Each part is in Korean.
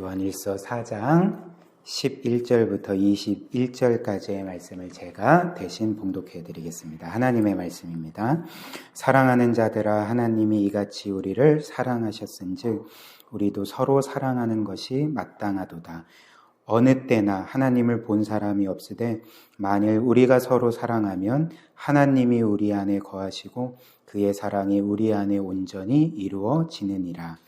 요한일서 4장 11절부터 21절까지의 말씀을 제가 대신 봉독해 드리겠습니다. 하나님의 말씀입니다. 사랑하는 자들아, 하나님이 이같이 우리를 사랑하셨은즉 우리도 서로 사랑하는 것이 마땅하도다. 어느 때나 하나님을 본 사람이 없으되 만일 우리가 서로 사랑하면 하나님이 우리 안에 거하시고 그의 사랑이 우리 안에 온전히 이루어지느니라.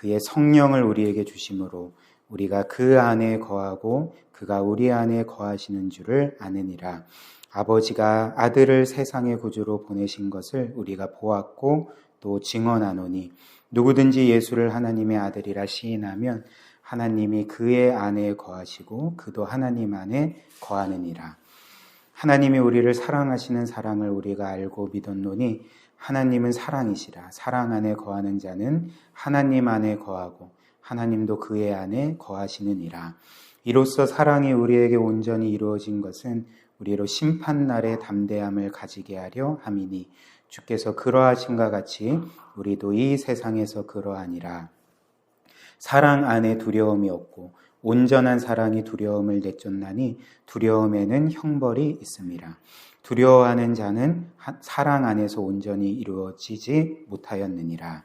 그의 성령을 우리에게 주심으로 우리가 그 안에 거하고 그가 우리 안에 거하시는 줄을 아느니라. 아버지가 아들을 세상의 구주로 보내신 것을 우리가 보았고 또 증언하노니 누구든지 예수를 하나님의 아들이라 시인하면 하나님이 그의 안에 거하시고 그도 하나님 안에 거하느니라. 하나님이 우리를 사랑하시는 사랑을 우리가 알고 믿었노니 하나님은 사랑이시라. 사랑 안에 거하는 자는 하나님 안에 거하고 하나님도 그의 안에 거하시느니라. 이로써 사랑이 우리에게 온전히 이루어진 것은 우리로 심판날의 담대함을 가지게 하려 함이니 주께서 그러하심과 같이 우리도 이 세상에서 그러하니라. 사랑 안에 두려움이 없고 온전한 사랑이 두려움을 내쫓나니 두려움에는 형벌이 있음이라. 두려워하는 자는 사랑 안에서 온전히 이루어지지 못하였느니라.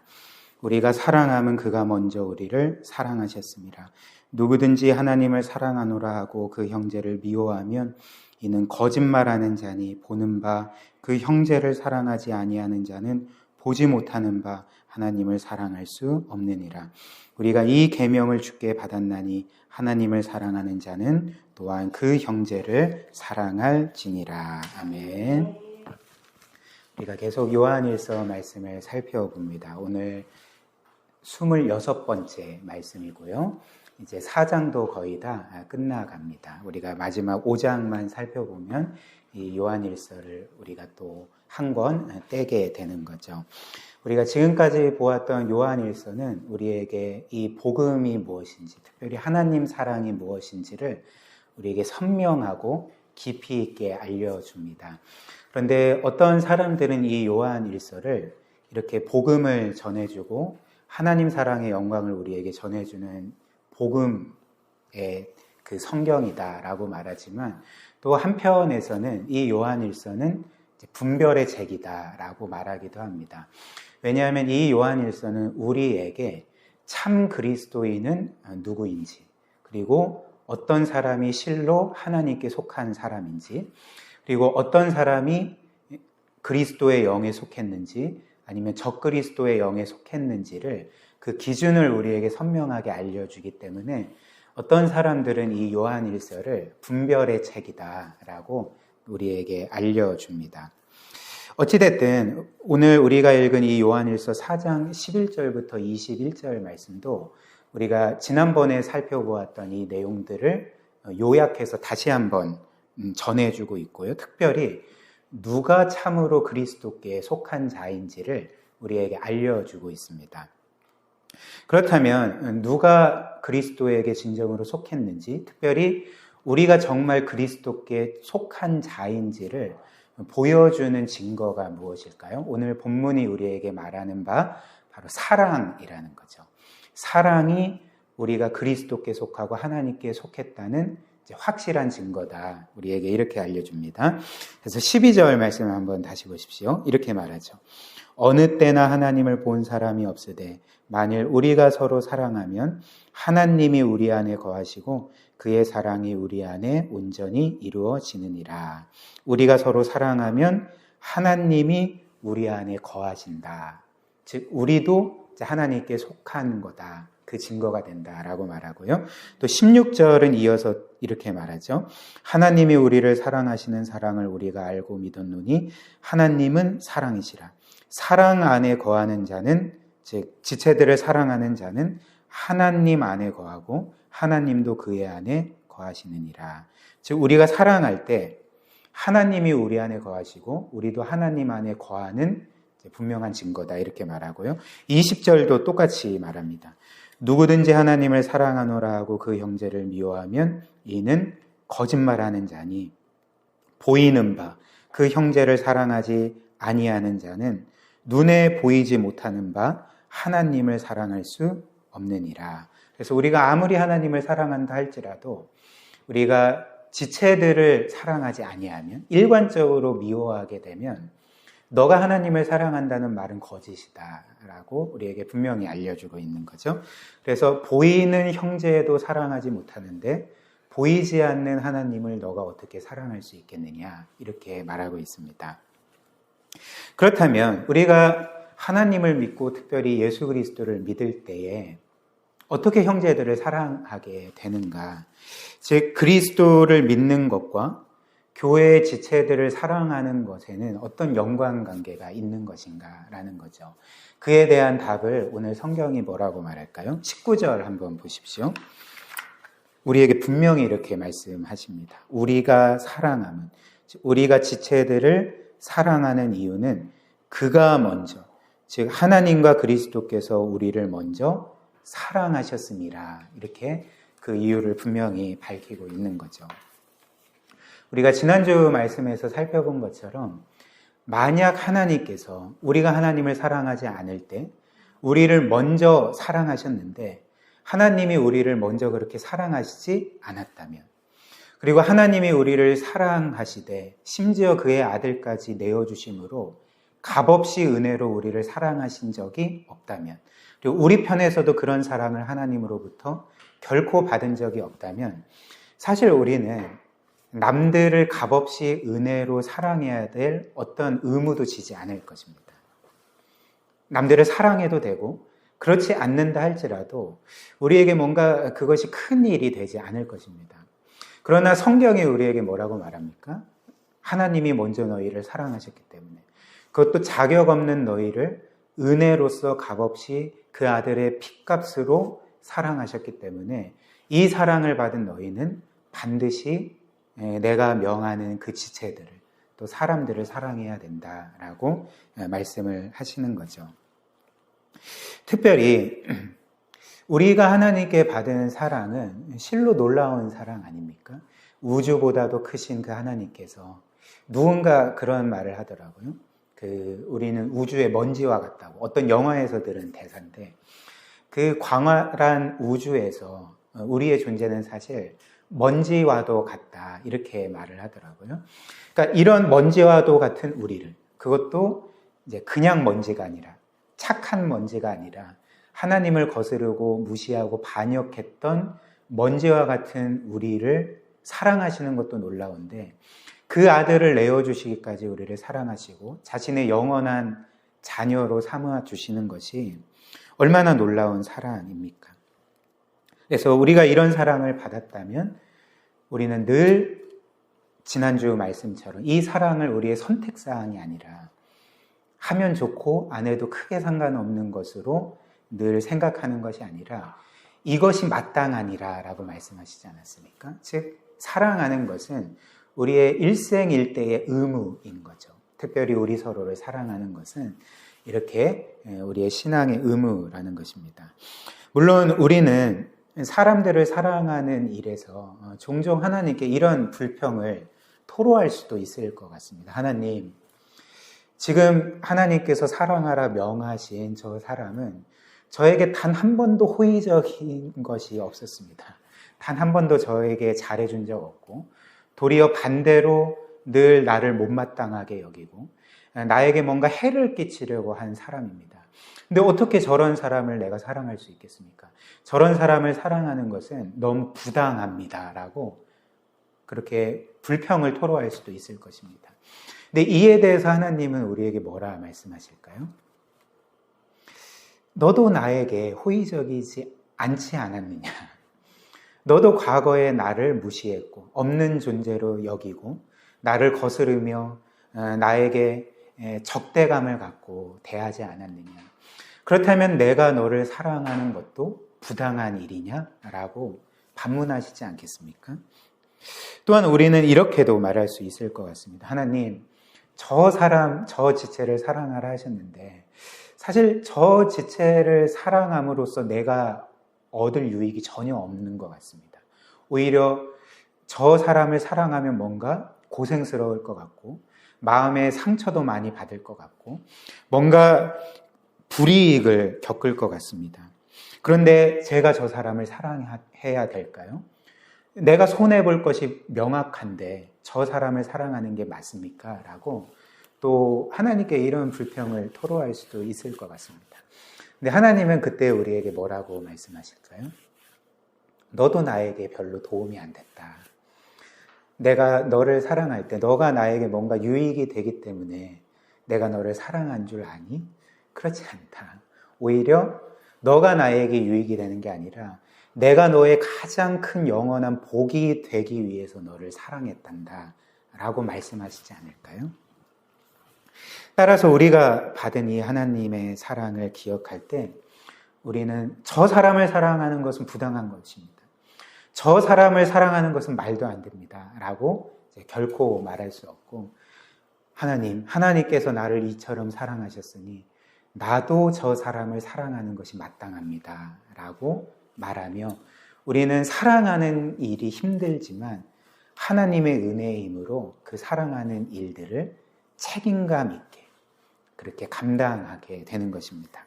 우리가 사랑함은 그가 먼저 우리를 사랑하셨습니다. 누구든지 하나님을 사랑하노라 하고 그 형제를 미워하면 이는 거짓말하는 자니 보는 바 그 형제를 사랑하지 아니하는 자는 보지 못하는 바 하나님을 사랑할 수 없느니라. 우리가 이 계명을 주께 받았나니 하나님을 사랑하는 자는 또한 그 형제를 사랑할지니라. 아멘. 우리가 계속 요한일서 말씀을 살펴봅니다. 오늘 26번째 말씀이고요. 이제 4장도 거의 다 끝나갑니다. 우리가 마지막 5장만 살펴보면 이 요한일서를 우리가 또 한 권 떼게 되는 거죠. 우리가 지금까지 보았던 요한일서는 우리에게 이 복음이 무엇인지, 특별히 하나님 사랑이 무엇인지를 우리에게 선명하고 깊이 있게 알려줍니다. 그런데 어떤 사람들은 이 요한일서를 이렇게 복음을 전해주고 하나님 사랑의 영광을 우리에게 전해주는 복음의 그 성경이다라고 말하지만 또 한편에서는 이 요한일서는 분별의 책이다라고 말하기도 합니다. 왜냐하면 이 요한일서는 우리에게 참 그리스도인은 누구인지, 그리고 어떤 사람이 실로 하나님께 속한 사람인지, 그리고 어떤 사람이 그리스도의 영에 속했는지 아니면 적그리스도의 영에 속했는지를 그 기준을 우리에게 선명하게 알려주기 때문에 어떤 사람들은 이 요한일서를 분별의 책이다라고 우리에게 알려줍니다. 어찌됐든 오늘 우리가 읽은 이 요한일서 4장 11절부터 21절 말씀도 우리가 지난번에 살펴보았던 이 내용들을 요약해서 다시 한번 전해주고 있고요. 특별히 누가 참으로 그리스도께 속한 자인지를 우리에게 알려주고 있습니다. 그렇다면 누가 그리스도에게 진정으로 속했는지, 특별히 우리가 정말 그리스도께 속한 자인지를 보여주는 증거가 무엇일까요? 오늘 본문이 우리에게 말하는 바 바로 사랑이라는 거죠. 사랑이 우리가 그리스도께 속하고 하나님께 속했다는 확실한 증거다. 우리에게 이렇게 알려줍니다. 그래서 12절 말씀을 한번 다시 보십시오. 이렇게 말하죠. 어느 때나 하나님을 본 사람이 없으되 만일 우리가 서로 사랑하면 하나님이 우리 안에 거하시고 그의 사랑이 우리 안에 온전히 이루어지느니라. 우리가 서로 사랑하면 하나님이 우리 안에 거하신다. 즉 우리도 하나님께 속한 거다. 그 증거가 된다라고 말하고요. 또 16절은 이어서 이렇게 말하죠. 하나님이 우리를 사랑하시는 사랑을 우리가 알고 믿었노니 하나님은 사랑이시라. 사랑 안에 거하는 자는, 즉 지체들을 사랑하는 자는 하나님 안에 거하고 하나님도 그의 안에 거하시느니라. 즉 우리가 사랑할 때 하나님이 우리 안에 거하시고 우리도 하나님 안에 거하는 분명한 증거다 이렇게 말하고요. 20절도 똑같이 말합니다. 누구든지 하나님을 사랑하노라 하고 그 형제를 미워하면 이는 거짓말하는 자니 보이는 바 그 형제를 사랑하지 아니하는 자는 눈에 보이지 못하는 바 하나님을 사랑할 수 없느니라. 그래서 우리가 아무리 하나님을 사랑한다 할지라도 우리가 지체들을 사랑하지 아니하면, 일관적으로 미워하게 되면 너가 하나님을 사랑한다는 말은 거짓이다 라고 우리에게 분명히 알려주고 있는 거죠. 그래서 보이는 형제도 사랑하지 못하는데 보이지 않는 하나님을 너가 어떻게 사랑할 수 있겠느냐, 이렇게 말하고 있습니다. 그렇다면 우리가 하나님을 믿고 특별히 예수 그리스도를 믿을 때에 어떻게 형제들을 사랑하게 되는가? 즉, 그리스도를 믿는 것과 교회의 지체들을 사랑하는 것에는 어떤 연관관계가 있는 것인가라는 거죠. 그에 대한 답을 오늘 성경이 뭐라고 말할까요? 19절 한번 보십시오. 우리에게 분명히 이렇게 말씀하십니다. 우리가 사랑함은, 우리가 지체들을 사랑하는 이유는 그가 먼저, 즉 하나님과 그리스도께서 우리를 먼저 사랑하셨음이라, 이렇게 그 이유를 분명히 밝히고 있는 거죠. 우리가 지난주 말씀에서 살펴본 것처럼 만약 하나님께서 우리가 하나님을 사랑하지 않을 때 우리를 먼저 사랑하셨는데 하나님이 우리를 먼저 그렇게 사랑하시지 않았다면, 그리고 하나님이 우리를 사랑하시되 심지어 그의 아들까지 내어주심으로 값없이 은혜로 우리를 사랑하신 적이 없다면, 그리고 우리 편에서도 그런 사랑을 하나님으로부터 결코 받은 적이 없다면 사실 우리는 남들을 값없이 은혜로 사랑해야 될 어떤 의무도 지지 않을 것입니다. 남들을 사랑해도 되고 그렇지 않는다 할지라도 우리에게 뭔가 그것이 큰 일이 되지 않을 것입니다. 그러나 성경이 우리에게 뭐라고 말합니까? 하나님이 먼저 너희를 사랑하셨기 때문에, 그것도 자격 없는 너희를 은혜로서 값없이 그 아들의 피값으로 사랑하셨기 때문에 이 사랑을 받은 너희는 반드시 내가 명하는 그 지체들을, 또 사람들을 사랑해야 된다라고 말씀을 하시는 거죠. 특별히 우리가 하나님께 받은 사랑은 실로 놀라운 사랑 아닙니까? 우주보다도 크신 그 하나님께서, 누군가 그런 말을 하더라고요. 우리는 우주의 먼지와 같다고, 어떤 영화에서 들은 대사인데, 그 광활한 우주에서 우리의 존재는 사실 먼지와도 같다, 이렇게 말을 하더라고요. 그러니까 이런 먼지와도 같은 우리를, 그것도 이제 그냥 먼지가 아니라, 착한 먼지가 아니라 하나님을 거스르고 무시하고 반역했던 먼지와 같은 우리를 사랑하시는 것도 놀라운데, 그 아들을 내어주시기까지 우리를 사랑하시고 자신의 영원한 자녀로 삼아 주시는 것이 얼마나 놀라운 사랑입니까? 그래서 우리가 이런 사랑을 받았다면 우리는 늘 지난주 말씀처럼 이 사랑을 우리의 선택사항이 아니라 하면 좋고 안 해도 크게 상관없는 것으로 늘 생각하는 것이 아니라 이것이 마땅하니라 라고 말씀하시지 않았습니까? 즉 사랑하는 것은 우리의 일생일대의 의무인 거죠. 특별히 우리 서로를 사랑하는 것은 이렇게 우리의 신앙의 의무라는 것입니다. 물론 우리는 사람들을 사랑하는 일에서 종종 하나님께 이런 불평을 토로할 수도 있을 것 같습니다. 하나님, 지금 하나님께서 사랑하라 명하신 저 사람은 저에게 단 한 번도 호의적인 것이 없었습니다. 단 한 번도 저에게 잘해준 적 없고 도리어 반대로 늘 나를 못마땅하게 여기고 나에게 뭔가 해를 끼치려고 한 사람입니다. 근데 어떻게 저런 사람을 내가 사랑할 수 있겠습니까? 저런 사람을 사랑하는 것은 너무 부당합니다 라고 그렇게 불평을 토로할 수도 있을 것입니다. 근데 이에 대해서 하나님은 우리에게 뭐라 말씀하실까요? 너도 나에게 호의적이지 않지 않았느냐? 너도 과거에 나를 무시했고 없는 존재로 여기고 나를 거스르며 나에게 적대감을 갖고 대하지 않았느냐? 그렇다면 내가 너를 사랑하는 것도 부당한 일이냐? 라고 반문하시지 않겠습니까? 또한 우리는 이렇게도 말할 수 있을 것 같습니다. 하나님, 저 사람, 저 지체를 사랑하라 하셨는데 사실 저 지체를 사랑함으로써 내가 얻을 유익이 전혀 없는 것 같습니다. 오히려 저 사람을 사랑하면 뭔가 고생스러울 것 같고 마음의 상처도 많이 받을 것 같고 뭔가 불이익을 겪을 것 같습니다. 그런데 제가 저 사람을 사랑해야 될까요? 내가 손해볼 것이 명확한데 저 사람을 사랑하는 게 맞습니까? 라고 또 하나님께 이런 불평을 토로할 수도 있을 것 같습니다. 근데 하나님은 그때 우리에게 뭐라고 말씀하실까요? 너도 나에게 별로 도움이 안 됐다. 내가 너를 사랑할 때 너가 나에게 뭔가 유익이 되기 때문에 내가 너를 사랑한 줄 아니? 그렇지 않다. 오히려 너가 나에게 유익이 되는 게 아니라 내가 너의 가장 큰 영원한 복이 되기 위해서 너를 사랑했단다 라고 말씀하시지 않을까요? 따라서 우리가 받은 이 하나님의 사랑을 기억할 때 우리는 저 사람을 사랑하는 것은 부당한 것입니다. 저 사람을 사랑하는 것은 말도 안 됩니다 라고 결코 말할 수 없고, 하나님께서 나를 이처럼 사랑하셨으니 나도 저 사람을 사랑하는 것이 마땅합니다 라고 말하며, 우리는 사랑하는 일이 힘들지만 하나님의 은혜의 힘으로 그 사랑하는 일들을 책임감 있게 그렇게 감당하게 되는 것입니다.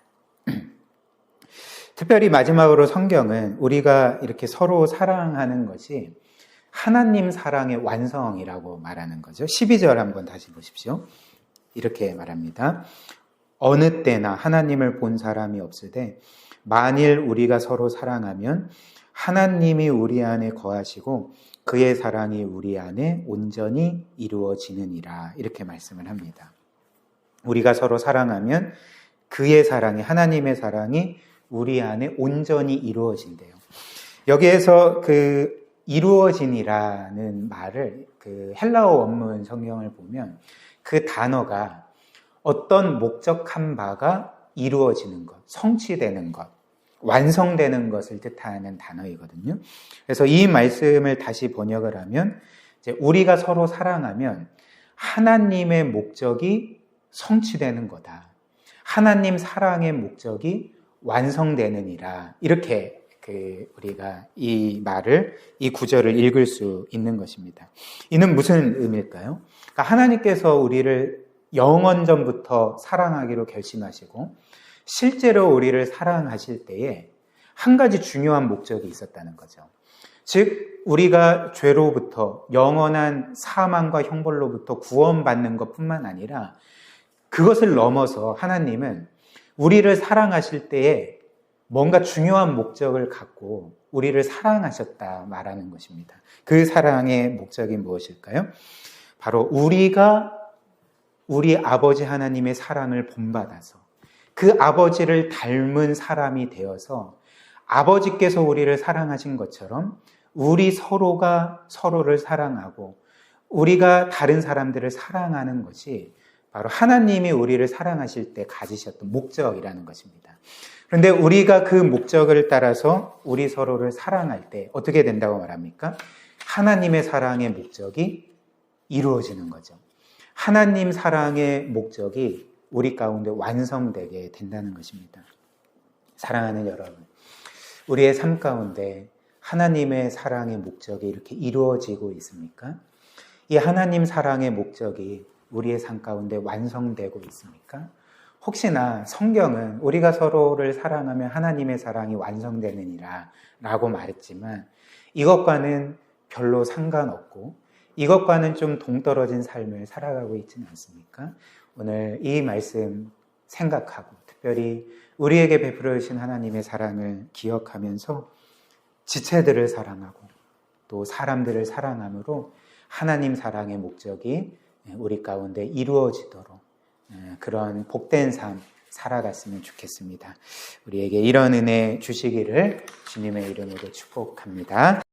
특별히 마지막으로 성경은 우리가 이렇게 서로 사랑하는 것이 하나님 사랑의 완성이라고 말하는 거죠. 12절 한번 다시 보십시오. 이렇게 말합니다. 어느 때나 하나님을 본 사람이 없으되 만일 우리가 서로 사랑하면 하나님이 우리 안에 거하시고 그의 사랑이 우리 안에 온전히 이루어지느니라. 이렇게 말씀을 합니다. 우리가 서로 사랑하면 그의 사랑이, 하나님의 사랑이 우리 안에 온전히 이루어진대요. 여기에서 그 이루어지니라는 말을 그 헬라어 원문 성경을 보면 그 단어가 어떤 목적한 바가 이루어지는 것, 성취되는 것, 완성되는 것을 뜻하는 단어이거든요. 그래서 이 말씀을 다시 번역을 하면 이제 우리가 서로 사랑하면 하나님의 목적이 성취되는 거다. 하나님 사랑의 목적이 완성되느니라. 이렇게 우리가 이 말을, 이 구절을 읽을 수 있는 것입니다. 이는 무슨 의미일까요? 그러니까 하나님께서 우리를 영원전부터 사랑하기로 결심하시고 실제로 우리를 사랑하실 때에 한 가지 중요한 목적이 있었다는 거죠. 즉 우리가 죄로부터, 영원한 사망과 형벌로부터 구원받는 것뿐만 아니라 그것을 넘어서 하나님은 우리를 사랑하실 때에 뭔가 중요한 목적을 갖고 우리를 사랑하셨다 말하는 것입니다. 그 사랑의 목적이 무엇일까요? 바로 우리가 우리 아버지 하나님의 사랑을 본받아서 그 아버지를 닮은 사람이 되어서 아버지께서 우리를 사랑하신 것처럼 우리 서로가 서로를 사랑하고 우리가 다른 사람들을 사랑하는 것이 바로 하나님이 우리를 사랑하실 때 가지셨던 목적이라는 것입니다. 그런데 우리가 그 목적을 따라서 우리 서로를 사랑할 때 어떻게 된다고 말합니까? 하나님의 사랑의 목적이 이루어지는 거죠. 하나님 사랑의 목적이 우리 가운데 완성되게 된다는 것입니다. 사랑하는 여러분, 우리의 삶 가운데 하나님의 사랑의 목적이 이렇게 이루어지고 있습니까? 이 하나님 사랑의 목적이 우리의 삶 가운데 완성되고 있습니까? 혹시나 성경은 우리가 서로를 사랑하면 하나님의 사랑이 완성되느니라 라고 말했지만 이것과는 별로 상관없고 이것과는 좀 동떨어진 삶을 살아가고 있지는 않습니까? 오늘 이 말씀 생각하고 특별히 우리에게 베풀어 주신 하나님의 사랑을 기억하면서 지체들을 사랑하고 또 사람들을 사랑함으로 하나님 사랑의 목적이 우리 가운데 이루어지도록 그런 복된 삶 살아갔으면 좋겠습니다. 우리에게 이런 은혜 주시기를 주님의 이름으로 축복합니다.